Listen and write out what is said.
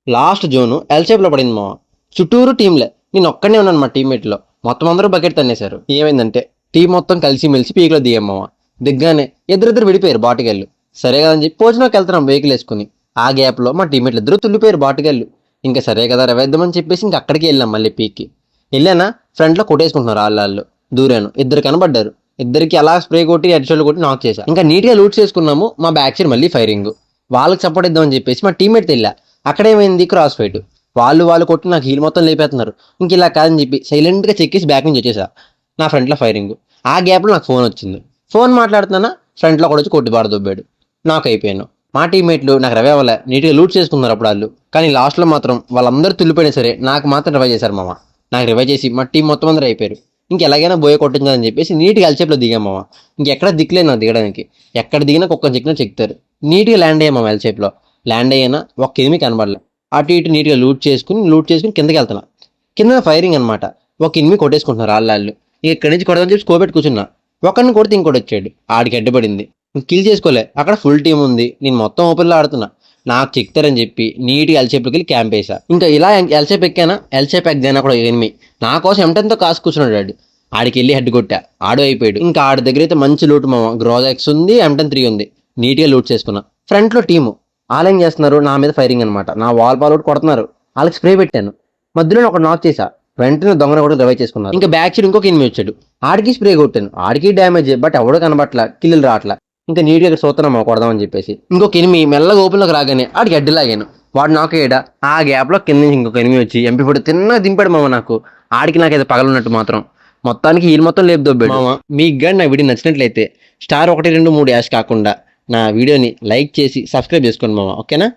Last zone L షేప్లో పడింది మామ. చుట్టూరు టీంలే, నేను ఒక్కనే ఉన్నాను మా టీమ్మేట్లో. మొత్తం అందరూ బకెట్ తన్నేశారు. ఏమైందంటే టీం మొత్తం కలిసి మెలిసి పీక్లో దిగాం మామ. దిగ్గానే ఇద్దరిద్దరు విడిపోయారు బాటికెళ్ళు. సరే కదని చెప్పి పోజినోకి వెళ్తున్నాం వెహికల్ వేసుకుని. ఆ గ్యాప్లో మా టీమ్మేట్లు ఇద్దరు తుల్లిపోయారు బాటికెళ్ళు. ఇంకా సరే కదా రవేద్దామని చెప్పేసి ఇంక అక్కడికి వెళ్ళాం మళ్ళీ పీక్కి. వెళ్ళానా ఫ్రంట్లో కొట్టేసుకుంటున్నారు వాళ్ళు. దూరాను, ఇద్దరు కనబడ్డారు. ఇద్దరికి అలా స్ప్రే కొట్టి హెడ్ షోల్డర్ కొట్టి నాక్ చేశా. ఇంకా నీట్గా లూట్ చేసుకున్నాము. మా బ్యాక్ సైడ్ మళ్ళీ ఫైరింగ్. వాళ్ళకి సపోర్ట్ ఇద్దామని చెప్పేసి మా టీమ్మేట్ తెల్లా. అక్కడేమైంది క్రాస్ ఫైట్. వాళ్ళు కొట్టి నాకు హీల్ మొత్తం లేపేస్తున్నారు. ఇంక ఇలా కాదని చెప్పి సైలెంట్గా చెక్కేసి బ్యాక్ నుంచి వచ్చేసా. నా ఫ్రంట్లో ఫైరింగ్. ఆ గ్యాప్లో నాకు ఫోన్ వచ్చింది. ఫోన్ మాట్లాడుతున్నా ఫ్రంట్లో కూడా వచ్చి కొట్టి పారదొబ్బాడు. నాకు అయిపోయాను. మా టీమ్మేట్లు నాకు రవే అవ్వలే, నీట్గా లూట్ చేసుకున్నారు అప్పుడు వాళ్ళు. కానీ లాస్ట్లో మాత్రం వాళ్ళందరూ తుల్లిపోయినా సరే నాకు మాత్రం రివైవ్ చేశారు మామ. నాకు రివైవ్ చేసి మా టీం మొత్తం అందరూ అయిపోయారు. ఇంకెలాగైనా బోయ కొట్టిందని చెప్పేసి నీట్గా ఎల్చేప్లో దిగాం మామ. ఇంకెక్కడ దిక్కులేదు నాకు దిగడానికి. ఎక్కడ దిగినా కుక్క చెక్కినా చెక్తారు. నీట్గా ల్యాండ్ అయ్యాం మామ ఎల్చేప్లో. ల్యాండ్ అయ్యానా ఒక్క ఎనిమి కనబడలే. అటు ఇటు నీట్గా లూట్ చేసుకుని కిందకి వెళ్తున్నా. కింద ఫైరింగ్ అనమాట. ఒక ఎనిమి కొట్టేసుకుంటున్నారు వాళ్ళు. ఇక్కడి నుంచి కొడదని చెప్పి స్కోప్ పెట్టి కూర్చున్నా. ఒకరిని కొడితే ఇంకోటి వచ్చాడు. ఆడికి అడ్డుపడింది. కిల్ చేసుకోలే. అక్కడ ఫుల్ టీం ఉంది. నేను మొత్తం ఓపెన్లో ఆడుతున్నా. నాకు చెక్తారని చెప్పి నీట్గా ఎల్చేప్లోకి వెళ్ళి క్యాంప్ వేసా. ఇంకా ఇలా ఎల్చేప్ ఎక్కానా, ఎల్చేప్ ఎగ్జానా కూడా ఎనిమి నా కోసం M10తో కాసు కూర్చున్నాడు వాడు. ఆడికి వెళ్ళి హెడ్ కొట్టా. ఆడు అయిపోయాడు. ఇంకా ఆడి దగ్గర అయితే మంచి లూట్ మామ. గ్రోజాక్స్ ఉంది, M10 ఉంది. నీట్గా లూట్ చేసుకున్నా. ఫ్రంట్లో టీము ఆలేం చేస్తున్నారు, నా మీద ఫైరింగ్ అనమాట. నా వాల్ బాల్ ఒకటి కొడుతున్నారు. వాళ్ళకి స్ప్రే పెట్టాను. మధ్యలో ఒక నాక్ చేశా. వెంటనే దొంగను కూడా రివైవ్ చేసుకున్నారు. ఇంకా బ్యాక్ సైడ్ ఇంకొక ఎనిమి వచ్చాడు. ఆడికి స్ప్రే కొట్టాను. ఆడికి డ్యామేజ్, బట్ ఎవడో కనబట్లా, కిల్లులు రావట్లా. ఇంకా నీట్గా చూస్తున్నామా కొడదామని చెప్పేసి ఇంకొక ఎనిమి మెల్లగా ఓపెన్లోకి రాగానే ఆడికి అడ్డు లాగాను. వాడు నాకు ఏడా ఆ గ్యాప్లో కింద నుంచి ఇంకొక ఎనిమి వచ్చి MP40 తిన్నగా దింపాడు మామ నాకు. ఆడికి నాకైతే పగలన్నట్టు మాత్రం మొత్తానికి హీల్ మొత్తం లేపు దొబ్బాడు మామ. మీకు కానీ నా వీడియో నచ్చినట్లయితే స్టార్ 1, 2, 3 యాష్ కాకుండా నా వీడియోని లైక్ చేసి సబ్స్క్రైబ్ చేసుకోండి మామ. ఓకేనా?